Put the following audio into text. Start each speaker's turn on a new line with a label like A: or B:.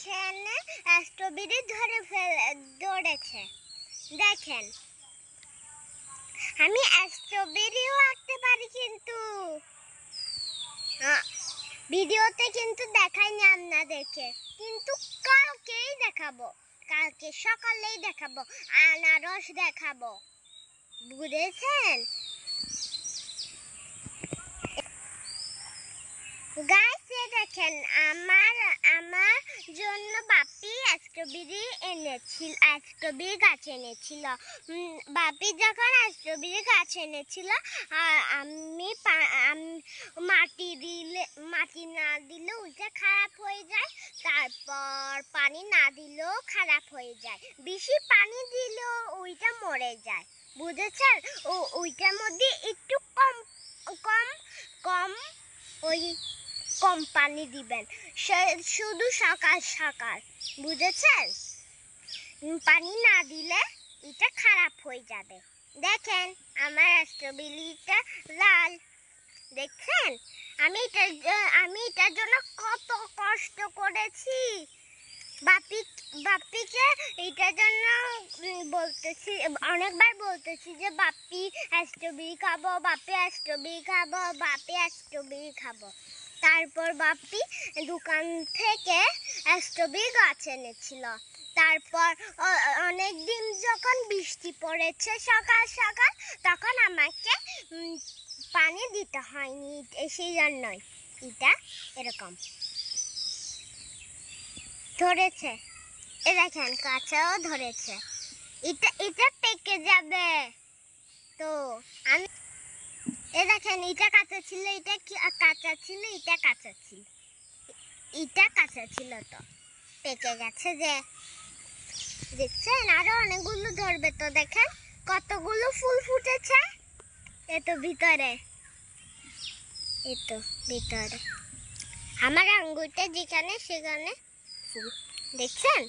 A: এখানে স্ট্রবেরি ধরেছে। দেখেন, আমি স্ট্রবেরিও আঁকতে পারি, কিন্তু ভিডিওতে কিন্তু দেখাইনি আপনাদেরকে, কিন্তু কালকেই দেখাবো, কালকে সকালেই দেখাবো, আনারস দেখাবো, বুঝেছেন গাইস? দেখেন, আমার জন্য বাপি স্ট্রবেরি গাছ এনেছিল। বাপি যখন স্ট্রবেরি গাছ এনেছিল, আমি মাটি না দিলে ওইটা খারাপ হয়ে যায়, তারপর পানি না দিলেও খারাপ হয়ে যায়, বেশি পানি দিলেও ওইটা মরে যায়, বুঝেছেন? ওইটার মধ্যে একটু কম কম কম ওই কম পানি দিবেন, শুধু সকাল সকাল, বুঝেছেন? পানি না দিলে এটা খারাপ হয়ে যাবে। দেখেন, আমার স্ট্রবেরিটা লাল, দেখছেন? আমি এটার জন্য কত কষ্ট করেছি। বাপিকে এটার জন্য বলতেছি, অনেকবার বলতেছি যে বাপি স্ট্রবেরি খাবো, বাপি স্ট্রবেরি খাবো, বাপি স্ট্রবেরি খাবো। তারপর বাপি দোকান থেকে স্ট্রবেরি গাছ এনেছিল। তারপর অনেক দিন যখন বৃষ্টি পড়েছে সকাল সকাল, তখন আমাকে পানি দিতে হয়নি, সেই জন্যই এটা এরকম ধরেছে। এ দেখেন, কাঁচাও ধরেছে। এটা পেকে যাবে তো। আমি এ দেখেন, এটা কাঁচা ছিল, এটা কাঁচা ছিল, এটা কাঁচা ছিল, এটা কাঁচা ছিল, তো পেকে গেছে যে, দেখছেন? আরো অনেকগুলো ধরবে তো। দেখেন কতগুলো ফুল ফুটেছে, এতো ভিতরে, আমার আঙ্গুরটা যেখানে সেখানে ফুল, দেখছেন?